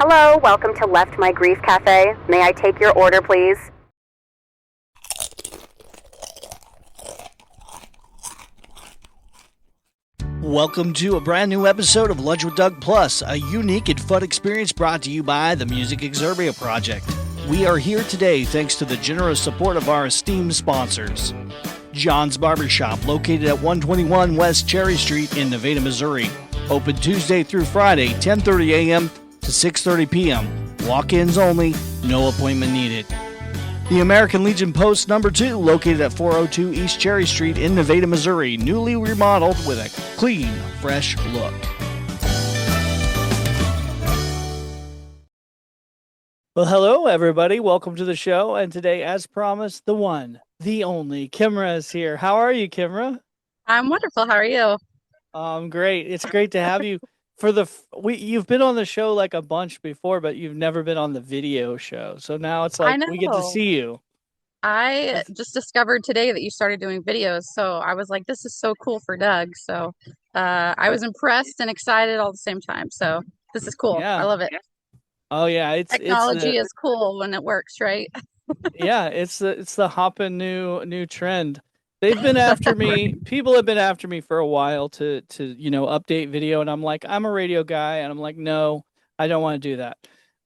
Hello, welcome to Left My Grief Cafe. May I take your order, please? Welcome to a brand new episode of Lunch with Doug Plus, a unique and fun experience brought to you by the Music Exurbia Project. We are here today thanks to the generous support of our esteemed sponsors. John's Barbershop, located at 121 West Cherry Street in Nevada, Missouri. Open Tuesday through Friday, 10:30 a.m. to 6:30 p.m. Walk-ins only, no appointment needed. The American Legion Post No. 2, located at 402 East Cherry Street in Nevada, Missouri, newly remodeled with a clean, fresh look. Well, hello, everybody. Welcome to the show. And today, as promised, the one, the only, Kimra is here. How are you, Kimra? I'm wonderful. How are you? Great. It's great to have you. You've been on the show like a bunch before, but you've never been on the video show. So now it's like we get to see you. I just discovered today that you started doing videos, so I was like, this is so cool for Doug. So I was impressed and excited all at the same time. So this is cool. Yeah. I love it. Oh yeah, Technology is cool when it works, right? Yeah, it's the hopping new trend. They've been after me. People have been after me for a while to update video, and I'm like, I'm a radio guy, and I'm like, no, I don't want to do that.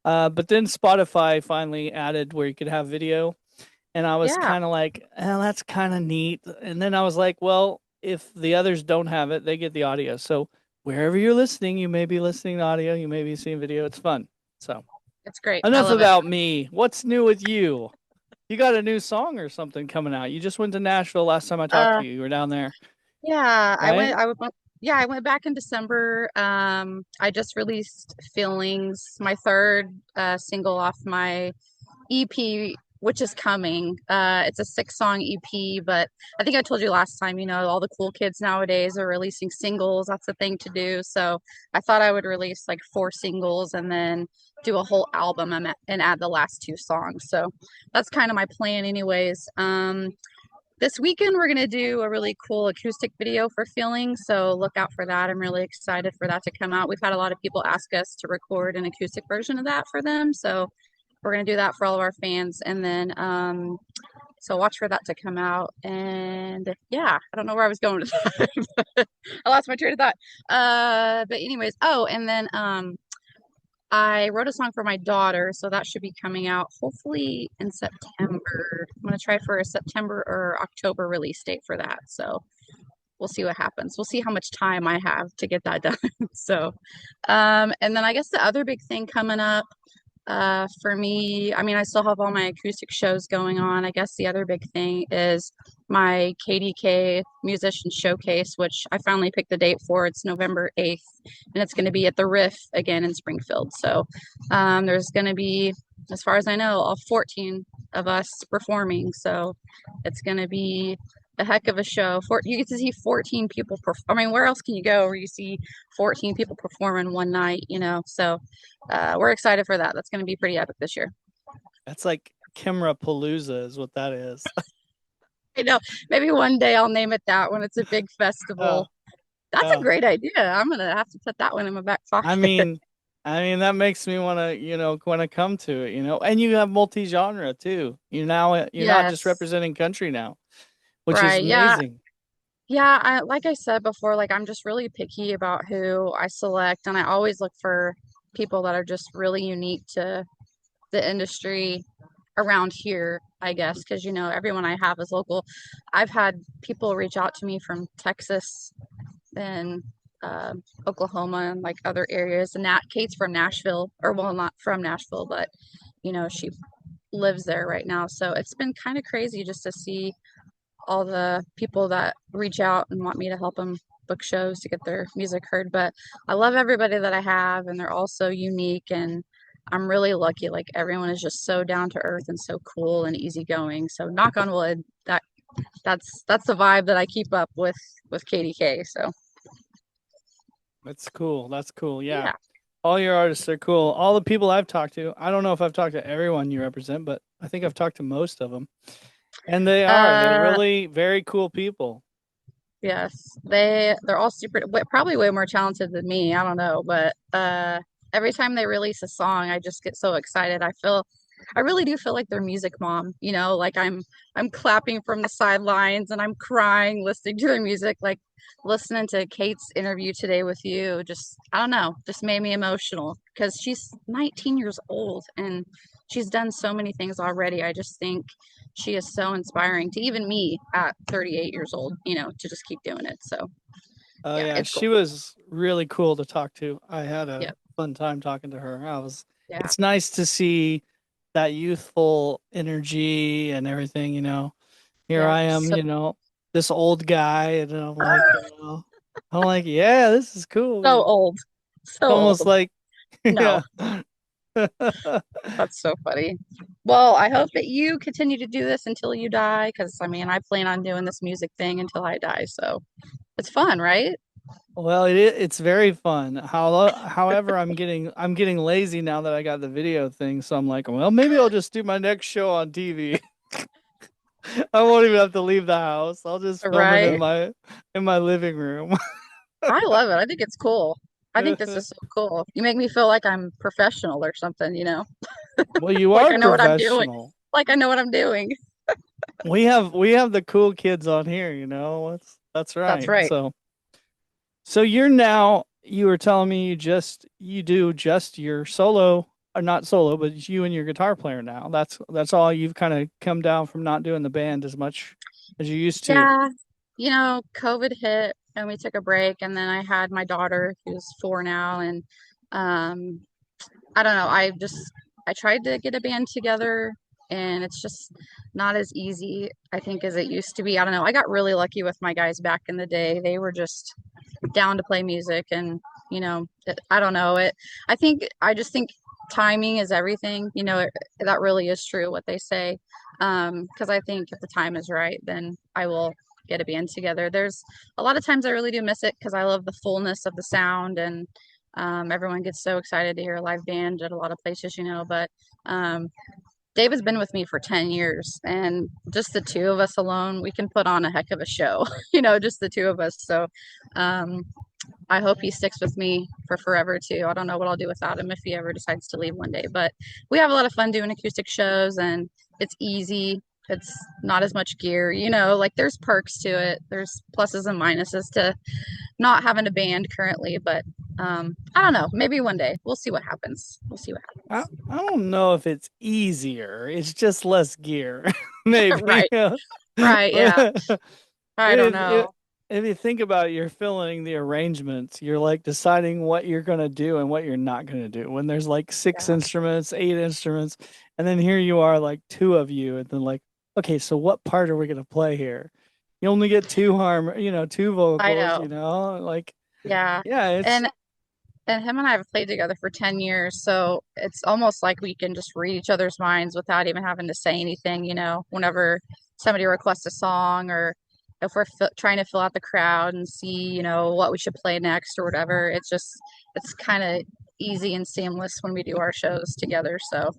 But then Spotify finally added where you could have video, and I was kind of like, that's kind of neat. And then I was like, well, if the others don't have it, they get the audio. So wherever you're listening, you may be listening to audio, you may be seeing video. It's fun. So it's great. Enough about me. What's new with you? You got a new song or something coming out. You just went to Nashville last time I talked to you. You were down there. Yeah, right? I went back in December. I just released Feelings, my third single off my EP, which is coming. It's a 6-song EP, but I think I told you last time, all the cool kids nowadays are releasing singles. That's the thing to do. So I thought I would release like 4 singles and then do a whole album and add the last 2 songs. So that's kind of my plan anyways. This weekend, we're going to do a really cool acoustic video for Feelings, so look out for that. I'm really excited for that to come out. We've had a lot of people ask us to record an acoustic version of that for them, so we're going to do that for all of our fans. And then, so watch for that to come out. And yeah, I don't know where I was going with that. I lost my train of thought. But anyways, and then I wrote a song for my daughter, so that should be coming out hopefully in September. I'm going to try for a September or October release date for that. So we'll see what happens. We'll see how much time I have to get that done. So, and then I guess the other big thing coming up for me, I mean, I still have all my acoustic shows going on. I guess the other big thing is my KDK Musician Showcase, which I finally picked the date for. It's November 8th, and it's going to be at the Riff again in Springfield. So there's going to be, as far as I know, all 14 of us performing. So it's going to be a heck of a show. You get to see 14 people perform. I mean, where else can you go where you see 14 people perform in one night, So we're excited for that. That's going to be pretty epic this year. That's like Kimra Palooza is what that is. I know. Maybe one day I'll name it that when it's a big festival. That's a great idea. I'm going to have to put that one in my back pocket. I mean, that makes me want to come to it, and you have multi-genre too. You're not just representing country now, which is amazing. Yeah, like I said before, like I'm just really picky about who I select, and I always look for people that are just really unique to the industry around here, I guess, because everyone I have is local. I've had people reach out to me from Texas and Oklahoma and like other areas, and Kate's from Nashville, or well, not from Nashville, but she lives there right now. So it's been kind of crazy just to see all the people that reach out and want me to help them book shows to get their music heard. But I love everybody that I have, and they're all so unique, and I'm really lucky. Like everyone is just so down to earth and so cool and easygoing. So knock on wood, that's the vibe that I keep up with KDK. So that's cool. That's cool. Yeah. All your artists are cool. All the people I've talked to, I don't know if I've talked to everyone you represent, but I think I've talked to most of them. And they're really very cool people. Yes, they're all super, probably way more talented than me. I don't know, but every time they release a song, I just get so excited. I really do feel like their music mom, like I'm clapping from the sidelines and I'm crying listening to their music, like listening to Kate's interview today with you. Just, I don't know, just made me emotional because she's 19 years old and she's done so many things already. I just think she is so inspiring to even me at 38 years old, to just keep doing it. So, Oh yeah, yeah, it's cool. she was really cool to talk to. I had a Yep. fun time talking to her. I was Yeah. It's nice to see that youthful energy and everything, Here Yeah. I am, So, this old guy and I'm like, yeah, this is cool. so old. So Almost old. like No. yeah. That's so funny. Well, I hope that you continue to do this until you die, because I mean, I plan on doing this music thing until I die. So it's fun, right? Well, it's very fun. However, I'm getting lazy now that I got the video thing, so I'm like, well, maybe I'll just do my next show on TV. I won't even have to leave the house. I'll just film it in Right? my living room. I love it. I think it's cool. I think this is so cool. You make me feel like I'm professional or something. Well, you Like are I know what I'm doing. professional. Like I know what I'm doing. We have the cool kids on here, that's That's right. right. So you were telling me you do just your solo, or not solo, but it's you and your guitar player now. That's all. You've kind of come down from not doing the band as much as you used to. Yeah. COVID hit and we took a break, and then I had my daughter who's 4 now, and um I don't know. I tried to get a band together and it's just not as easy, I think, as it used to be. I don't know. I got really lucky with my guys back in the day. They were just down to play music and, I don't know. I just think timing is everything. That really is true what they say. Because I think if the time is right, then I will get a band together. There's a lot of times I really do miss it because I love the fullness of the sound, and everyone gets so excited to hear a live band at a lot of places, but um, Dave has been with me for 10 years, and just the two of us alone, we can put on a heck of a show, just the two of us. So um, I hope he sticks with me for forever too. I don't know what I'll do without him if he ever decides to leave one day, but we have a lot of fun doing acoustic shows and it's easy. It's not as much gear, like there's perks to it. There's pluses and minuses to not having a band currently, but I don't know. Maybe one day. We'll see what happens. We'll see what I don't know if it's easier. It's just less gear, happens. maybe. Right. Right. Yeah. I don't if, know. if you think about it, you're filling the arrangements. You're like deciding what you're gonna do and what you're not gonna do. When there's like six Yeah. instruments, eight instruments, and then here you are, like two of you, and then like, okay, so what part are we gonna play here? You only get two I vocals. know. Like, Yeah. yeah, it's And him and I have played together for 10 years, so it's almost like we can just read each other's minds without even having to say anything, whenever somebody requests a song or if we're trying to fill out the crowd and see, what we should play next or whatever. It's kind of easy and seamless when we do our shows together. So,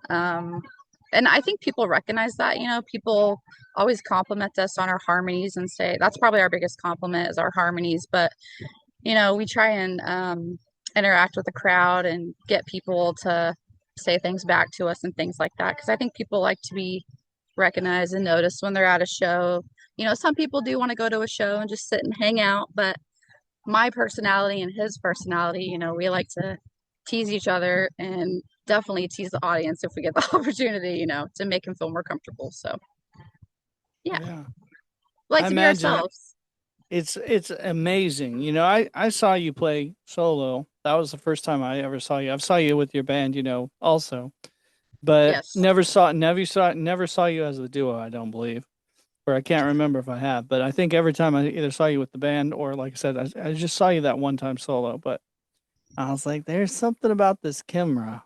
um, and I think people recognize that, people always compliment us on our harmonies and say that's probably our biggest compliment is our harmonies. But we try and interact with the crowd and get people to say things back to us and things like that. Because I think people like to be recognized and noticed when they're at a show. Some people do want to go to a show and just sit and hang out, but my personality and his personality, we like to tease each other and definitely tease the audience if we get the opportunity, to make him feel more comfortable. So, yeah, yeah. we like I to be imagine ourselves. it's amazing. I saw you play solo. That was the first time I ever saw you. I saw you with your band, also, but Yes. never saw you as a duo. I don't believe, or I can't remember if I have. But I think every time I either saw you with the band or, like I said, I just saw you that one time solo. But I was like, there's something about this Kimra.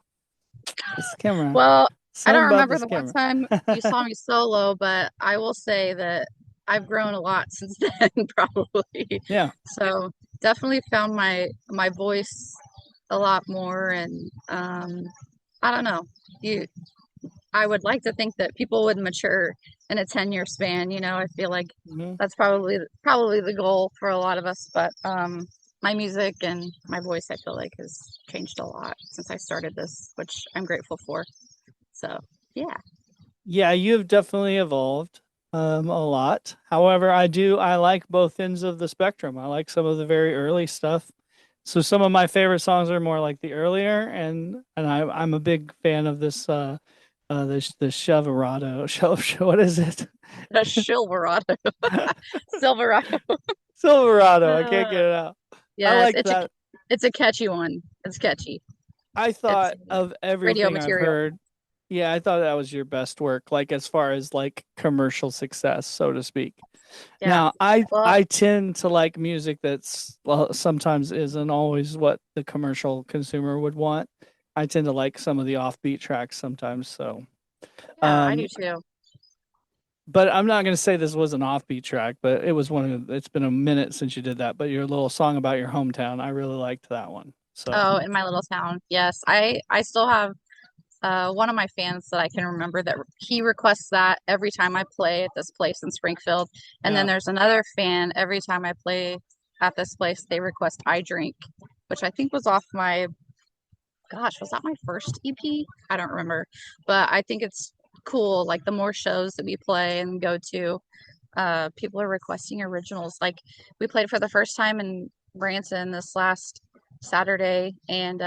This Kimra. Well, I Something don't about remember this the one Kimra. time you saw me solo, but I will say that I've grown a lot since then, probably. Yeah. So definitely found my voice a lot more, and I don't know. You, I would like to think that people would mature in a 10-year span. I feel like Mhm. that's probably the goal for a lot of us, but my music and my voice, I feel like, has changed a lot since I started this, which I'm grateful for. So, yeah. Yeah, you've definitely evolved a lot. However, I like both ends of the spectrum. I like some of the very early stuff. So some of my favorite songs are more like the earlier, and I'm a big fan of the Silverado. What is it? A Silverado. Silverado. Silverado. I can't get Uh, it out. I yes, like that. it's a catchy one. It's catchy. I It's thought of radio everything I've material. heard. Yeah, I thought that was your best work, like as far as like commercial success, so to speak. Yeah. Now, I Well, I tend to like music that's well, sometimes isn't always what the commercial consumer would want. I tend to like some of the offbeat tracks sometimes. So, yeah, I do um, too. but I'm not going to say this was an offbeat track, but it was one of. It's been a minute since you did that. But your little song about your hometown, I really liked that one. So, Oh, in my little town. Yes, I still have one of my fans that I can remember that he requests that every time I play at this place in Springfield. And then yeah, there's another fan every time I play at this place, they request I Drink, which I think was off my, gosh, was that my first EP? I don't remember. But I think it's cool. Like the more shows that we play and go to, people are requesting originals. Like we played for the first time in Branson this last Saturday, and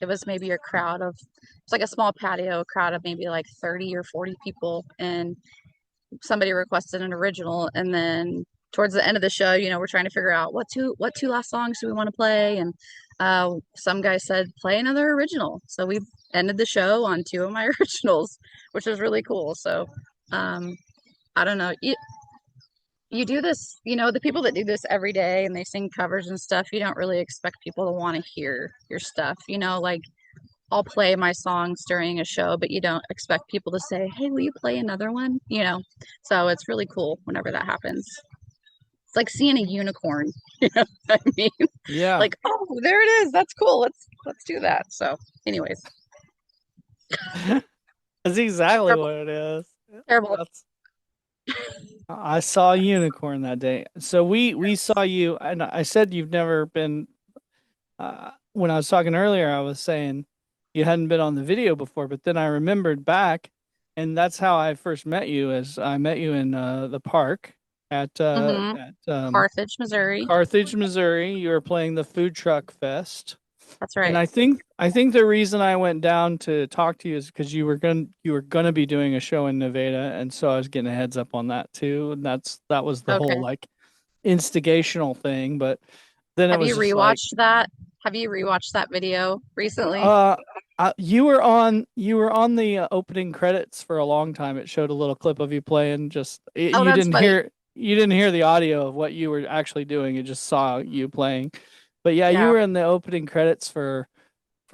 it was maybe a crowd of it's like a small patio crowd of maybe like 30 or 40 people, and somebody requested an original, and then towards the end of the show, we're trying to figure out what two last songs do we want to play, and some guy said play another original, so we ended the show on two of my originals, which was really cool. So um, I don't know. You do this, the people that do this every day and they sing covers and stuff, you don't really expect people to want to hear your stuff. Like I'll play my songs during a show, but you don't expect people to say, "Hey, will you play another one?" So it's really cool whenever that happens. It's like seeing a unicorn. You know what I mean? yeah, Like, oh, there it is. That's cool. Let's do that. So, anyways, that's exactly terrible, what it is. terrible. That's I saw a unicorn that day. So we saw you, and I said you've never been. When I was talking earlier, I was saying you hadn't been on the video before, but then I remembered back, and that's how I first met you. Is I met you in the park at Mm-hmm. Carthage, Missouri. Carthage, Missouri. You were playing the food truck fest. That's And right. I think the reason I went down to talk to you is because you were gonna be doing a show in Nevada, and so I was getting a heads up on that too. And that was the whole Okay. like instigational thing. But then it Have was you just like, rewatched that? Have you rewatched that video recently? uh, you were on the opening credits for a long time. It showed a little clip of you playing. Oh, You that's didn't funny. hear the audio of what you were actually doing. You just saw you playing. But yeah, you Yeah. were in the opening credits for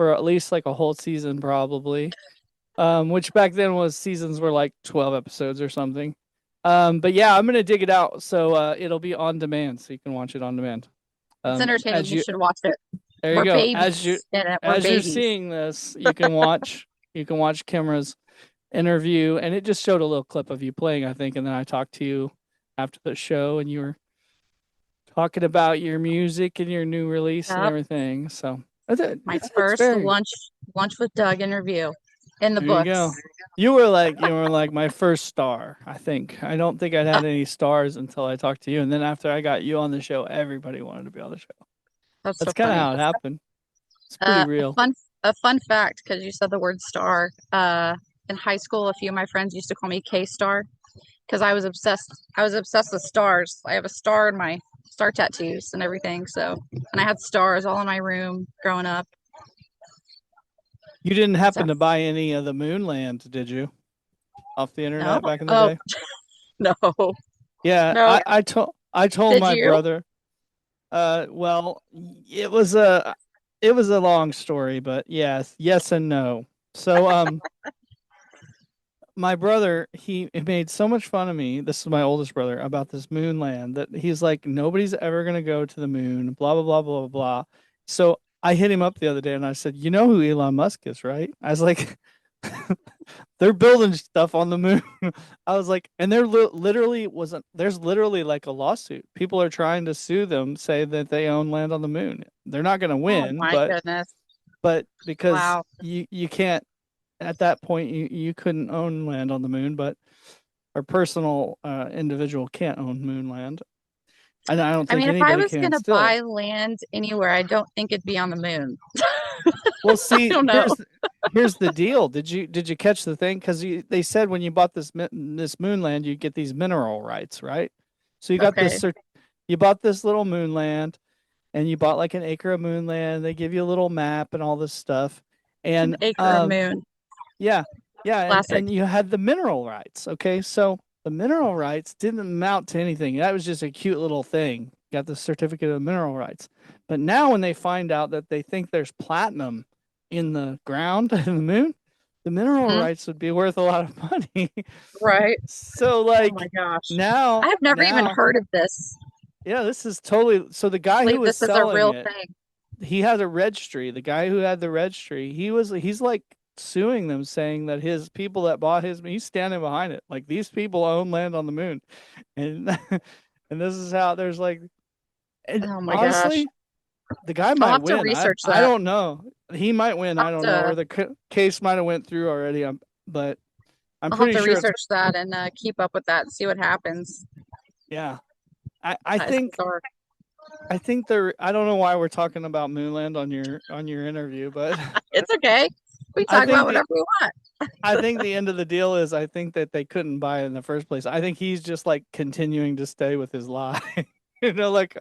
at least like a whole season probably. Which back then was seasons were like 12 episodes or something. But yeah, I'm gonna dig it out so it'll be on demand so you can watch it on demand. It's entertaining. As You you should watch it. There you We're go. babies in it. We're As you're babies. seeing this, you can watch Kimra's interview, and it just showed a little clip of you playing, I think, and then I talked to you after the show, and you were talking about your music and your new release and Yep. everything. So My it's first very. lunch with Doug interview in the There you books. go. You were like my first star, I think. I don't think I'd had any stars until I talked to you. And then after I got you on the show, everybody wanted to be on the show. That's so That's kind of funny. how it happened. It's pretty A real. fun fact, because you said the word star. In high school, a few of my friends used to call me K Star because I was obsessed. I was obsessed with stars. I have a star in my star tattoos and everything. So, and I had stars all in my room growing up. You didn't So, happen to buy any of the Moonland, did you? Off the no, internet back in the oh day? no, Yeah, no. I told Did my you? brother. Well, it was a long story, but yes and no. So my brother, he made so much fun of me. This is my oldest brother about this moon land that he's like, nobody's ever gonna go to the moon. Blah blah blah blah blah. So I hit him up the other day and I said, you know who Elon Musk is, right? I was like, They're building stuff on the moon. I was like, and there literally wasn't. There's literally like a lawsuit. People are trying to sue them, say that they own land on the moon. They're not going to Oh win, my goodness. but because Wow. you can't at that point you couldn't own land on the moon, but our personal individual can't own moon land. And I don't I think mean, if I anybody was can gonna still. buy land anywhere, I don't think it'd be on the moon. Well, I see, don't know. here's the deal. Did you catch the thing? Because they said when you bought this moon land, you get these mineral rights, right? So you got Okay. you bought this little moon land, and you bought like an acre of moon land. They give you a little map and all this stuff, An and acre of moon. yeah, yeah, Classic. and you had the mineral rights. Okay, so the mineral rights didn't amount to anything. That was just a cute little thing. Got the certificate of mineral rights. But now when they find out that they think there's platinum in the ground in the moon, the mineral Mhm. rights would be worth a lot of money. Right. So Oh like my gosh. now I have never even now heard of this. yeah, this is totally so the I guy who believe was this is a selling real it, thing. he had a registry. The guy who had the registry, he's like suing them, saying that his people that bought he's standing behind it. Like these people own land on the moon, and and this is how there's like, and Oh my gosh. honestly, the guy I'll might have to win. research I that. don't know. He might win. I'll I don't know, have or to, the case might have went through already. But I'm I'll have pretty to sure it's research that and keep up with that and see what happens. yeah. I That is think bizarre. there. I don't know why we're talking about Moonland on your interview, but It's okay. We I talk about think whatever we want. I think the end of the deal is I think that they couldn't buy it in the first place. I think he's just like continuing to stay with his lie. Like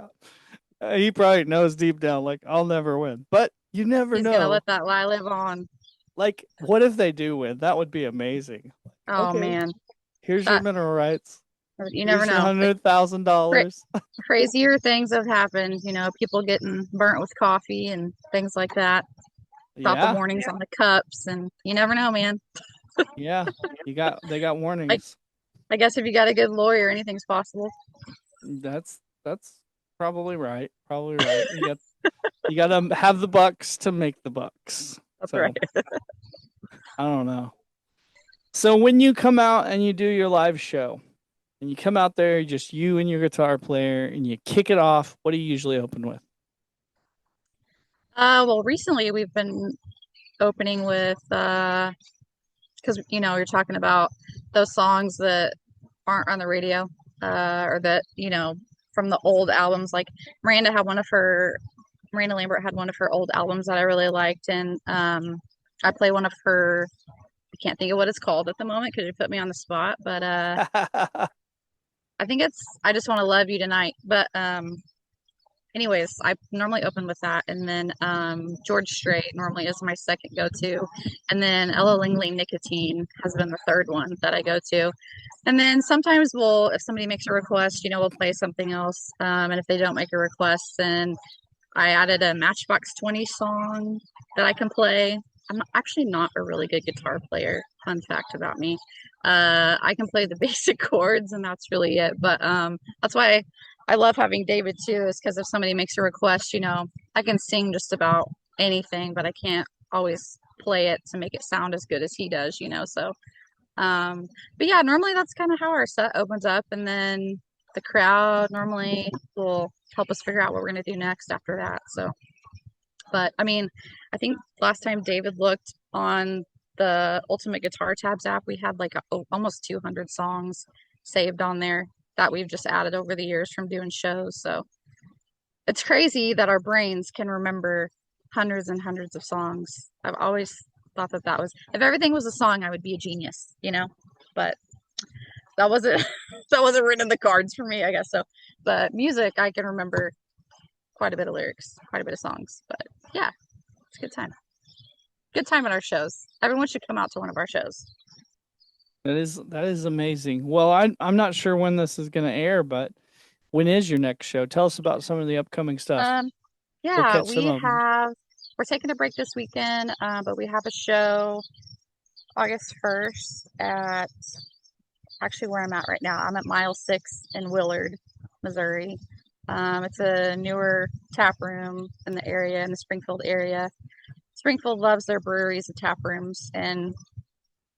he probably knows deep down, like I'll never win. But you never He's gonna know. let that lie live on. Like, what if they do win? That would be amazing. Oh Okay, man. here's your That mineral rights. you never Here's your know. $100,000. Crazier things have happened, people getting burnt with coffee and things like that. About the Yeah, warnings on the cups, and you never know, man. yeah. They got Like, warnings. I guess if you got a good lawyer, anything's possible. That's probably right. Probably right. You got to have the bucks to make the bucks. That's So right. I don't know. So when you come out and you do your live show, and you come out there, just you and your guitar player, and you kick it off, what do you usually open with? Well, recently we've been opening with because you're talking about those songs that aren't on the radio, or that from the old albums. Like Miranda Lambert had one of her old albums that I really liked, and I play one of her. I can't think of what it's called at the moment because you put me on the spot, but I think it's I Just Want to Love You Tonight. But anyways, I normally open with that, and then George Strait normally is my second go-to, and then Ella Langley Nicotine has been the third one that I go to. And then sometimes if somebody makes a request, we'll play something else. And if they don't make a request, then I added a Matchbox 20 song that I can play. I'm actually not a really good guitar player. Fun fact about me. I can play the basic chords, and that's really it. But that's why I love having David too, is because if somebody makes a request, I can sing just about anything, but I can't always play it to make it sound as good as he does. So, but yeah, normally that's kind of how our set opens up, and then the crowd normally will help us figure out what we're going to do next after that. So, but I mean, I think last time David looked on the Ultimate Guitar Tabs app, we had like almost 200 songs saved on there that we've just added over the years from doing shows. So it's crazy that our brains can remember hundreds and hundreds of songs. I've always thought that was, if everything was a song, I would be a genius. But that wasn't that wasn't written in the cards for me, I guess so. But music, I can remember quite a bit of lyrics, quite a bit of songs. But yeah, it's a good time. Good time at our shows. Everyone should come out to one of our shows. That is amazing. Well, I'm not sure when this is going to air, but when is your next show? Tell us about some of the upcoming stuff. We'll Yeah, catch some of them. we're taking a break this weekend, but we have a show August 1st at actually where I'm at right now. I'm at Mile 6 in Willard, Missouri. It's a newer tap room in the area, in the Springfield area. Springfield loves their breweries and tap rooms, and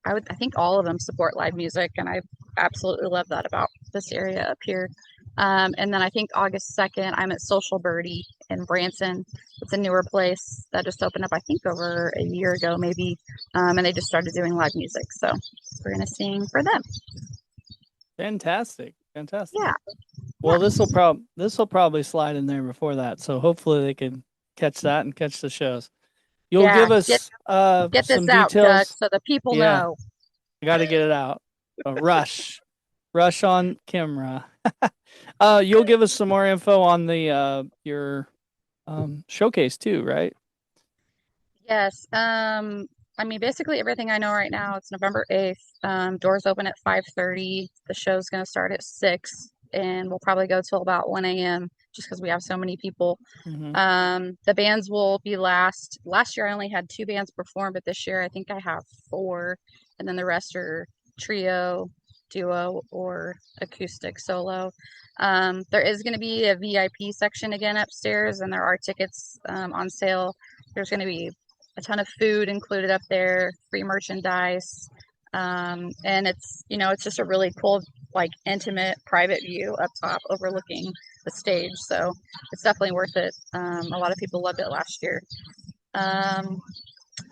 I think all of them support live music, and I absolutely love that about this area up here. And then I think August 2nd, I'm at Social Birdie in Branson. It's a newer place that just opened up, I think, over a year ago, maybe. And they just started doing live music. So we're going to sing for them. Fantastic. Yeah. Well, this will probably slide in there before that. So hopefully they can catch that and catch the shows. You'll give us get some this out, details. Doug, so the people know. I got to get it out. Rush on Kimra. You'll give us some more info on the your showcase too, right? Yes. I mean, basically everything I know right now, it's November 8th. Doors open at 5:30. The show's going to start at 6, and we'll probably go till about 1 a.m. just because we have so many people. The bands will be last. Last year I only had 2 bands perform, but this year I think I have 4, and then the rest are trio, duo, or acoustic solo. There is going to be a VIP section again upstairs, and there are tickets on sale. There's going to be a ton of food included up there, free merchandise, and it's just a really cool, like, intimate, private view up top overlooking the stage. So it's definitely worth it. A lot of people loved it last year. I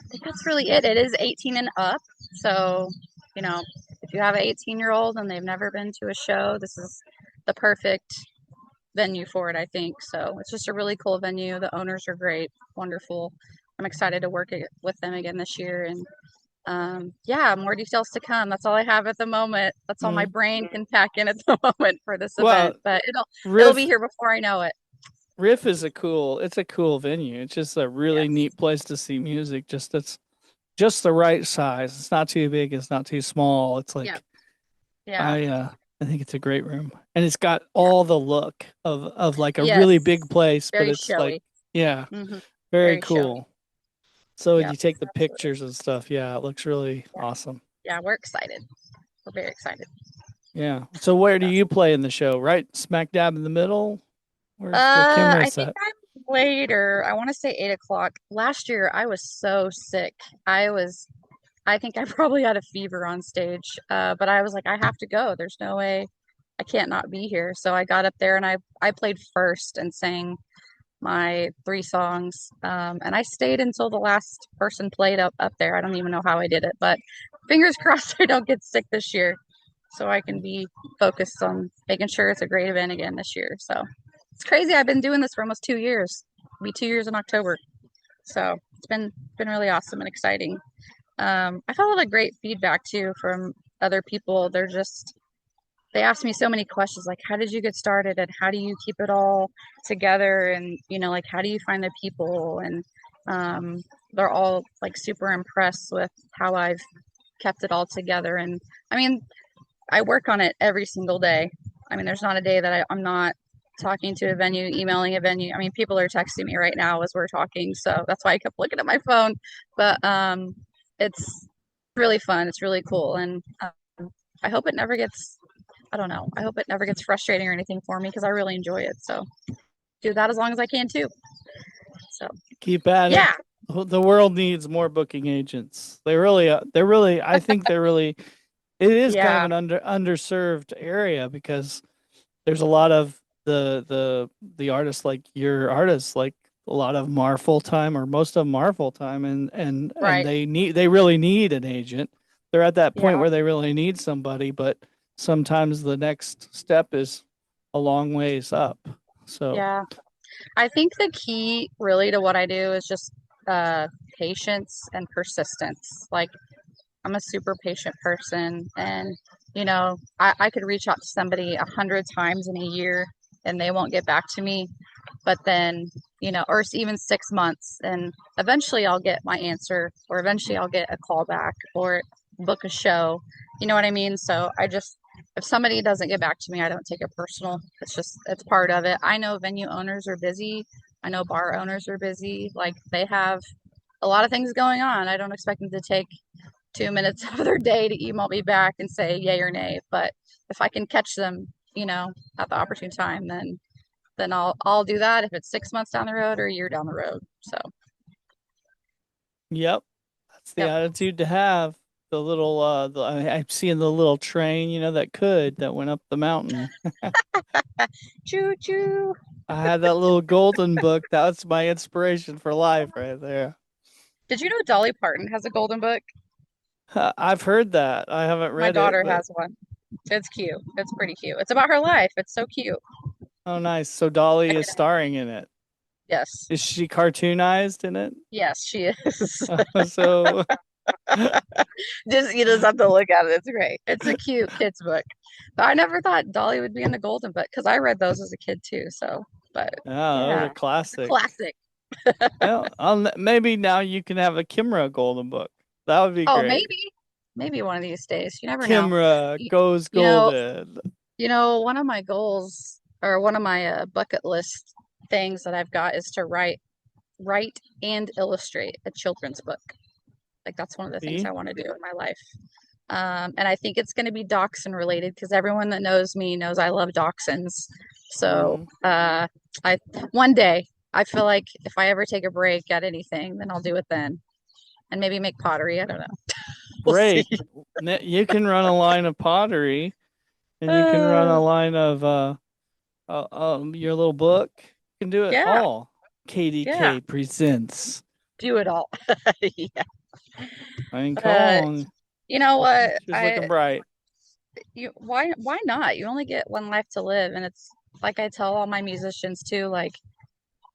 think that's really it. It is 18 and up, so if you have an 18-year-old and they've never been to a show, this is the perfect venue for it, I think. So it's just a really cool venue. The owners are great, wonderful. I'm excited to work with them again this year, and more details to come. That's all I have at the moment. That's all my brain can pack in at the moment for this event, but it'll be here before I know it. Riff is a cool venue. It's just a really neat place to see music. It's just the right size. It's not too big. It's not too small. It's like, I think it's a great room, and it's got all the look of like a really big place, very but it's showy. Like, very cool. Showy. So when you take the pictures and stuff, it looks really awesome. Yeah, we're excited. We're very excited. Yeah. So where do you play in the show? Right smack dab in the middle? Where's the camera I set? think I'm later. I want to say 8 o'clock. Last year I was so sick. I think I probably had a fever on stage. But I was like, I have to go. There's no way I can't not be here. So I got up there and I played first and sang my 3 songs. And I stayed until the last person played up there. I don't even know how I did it, but fingers crossed I don't get sick this year, so I can be focused on making sure it's a great event again this year. So it's crazy. I've been doing this for almost 2 years. It'll be 2 years in October. So it's been really awesome and exciting. I've had a lot of great feedback too from other people. They asked me so many questions, like, how did you get started and how do you keep it all together, and like, how do you find the people? And they're all like super impressed with how I've kept it all together. And I mean, I work on it every single day. I mean, there's not a day that I'm not talking to a venue, emailing a venue. I mean, people are texting me right now as we're talking, so that's why I kept looking at my phone. But it's really fun. It's really cool, and I hope it never gets I hope it never gets frustrating or anything for me, because I really enjoy it. So do that as long as I can too. So keep at it. The world needs more booking agents. They're really, I think it is kind of an underserved area, because there's a lot of the artists, like your artists, like a lot of them are full time, or most of them are full time, and they really need an agent. They're at that point where they really need somebody, but sometimes the next step is a long ways up. So I think the key really to what I do is just patience and persistence. Like, I'm a super patient person, and I could reach out to somebody 100 times in a year and they won't get back to me, but then or it's even 6 months, and eventually I'll get my answer, or eventually I'll get a call back or book a show. You know what I mean? So if somebody doesn't get back to me, I don't take it personal. It's part of it. I know venue owners are busy. I know bar owners are busy. Like, they have a lot of things going on. I don't expect them to take 2 minutes of their day to email me back and say yay or nay. But if I can catch them, at the opportune time, then I'll do that, if it's 6 months down the road or a year down the road. So yep, that's the attitude to have. the little I'm seeing the little train, that went up the mountain. Choo choo. I had that little golden book. That's my inspiration for life right there. Did you know Dolly Parton has a golden book? I've heard that. I haven't My read it, daughter but has one. It's cute. It's pretty cute. It's about her life. It's so cute. oh, nice. So Dolly is starring in it. Yes. Is she cartoonized in it? Yes, she is. So Just you just have to look at it. It's great. It's a cute kids book. But I never thought Dolly would be in the golden book because I read those as a kid too. So, but yeah, those yeah, are classic. classic. Well, maybe now you can have a Kimra golden book. That would be Oh, great. maybe one of these days. You never know. Kimra You, goes you know, golden. one of my goals or one of my bucket list things that I've got is to write and illustrate a children's book. Like that's one of the things See? I want to do in my life. And I think it's going to be dachshund related because everyone that knows me knows I love dachshunds. So I one day I feel like if I ever take a break at anything, then I'll do it then, and maybe make pottery. I don't know. We'll see. Break. You can run a line of pottery, and you can run a line of your little book. You can do it Yeah, all. KDK yeah, presents. do it all. Yeah. I mean, come Uh, on. you know what? She's looking bright. Why not? You only get one life to live, and it's like I tell all my musicians too, like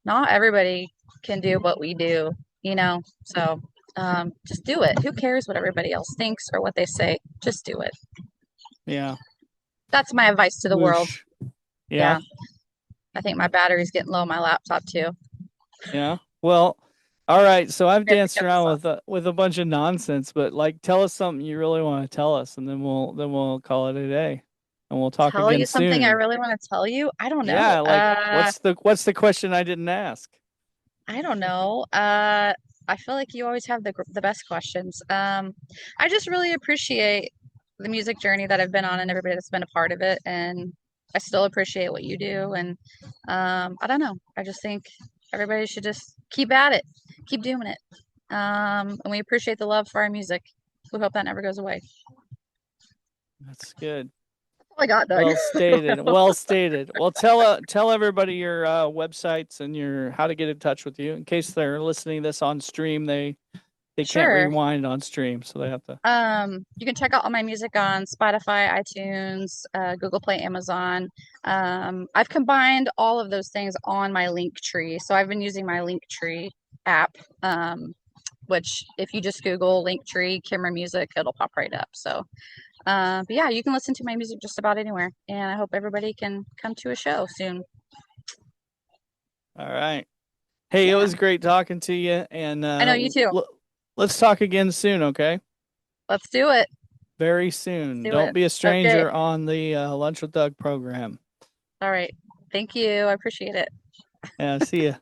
not everybody can do what we do, you know? So just do it. Who cares what everybody else thinks or what they say? Just do it. Yeah. That's my advice to the world. Whoosh. Yeah. Yeah. I think my battery's getting low on my laptop too. Yeah. Well, all right. So I've I have to danced cut this around off. with a bunch of nonsense, but like, tell us something you really want to tell us, and then we'll call it a day, and we'll talk Tell again you something I soon. really want to tell you? I don't know. Yeah. Like, what's the question I didn't ask? I don't know. I feel like you always have the best questions. I just really appreciate the music journey that I've been on and everybody that's been a part of it, and I still appreciate what you do. And I don't know. I just think everybody should just keep at it, keep doing it. And we appreciate the love for our music. We hope that never goes away. That's good. That's all I got, Doug. Well stated. Well stated. Well, tell everybody your websites and your how to get in touch with you in case they're listening to this on stream. They can't Sure. rewind on stream, so they have to. You can check out all my music on Spotify, iTunes, Google Play, Amazon. I've combined all of those things on my Linktree. So I've been using my Linktree app, which if you just Google Linktree, Kimra Music, it'll pop right up. So, but yeah, you can listen to my music just about anywhere. And I hope everybody can come to a show soon. All right. Hey, it was great talking to you, and I know you too. let's talk again soon, okay? Let's do it. Very soon. Do Don't it. be a stranger Okay. on the Lunch with Doug program. All right. Thank you. I appreciate it. Yeah, see ya.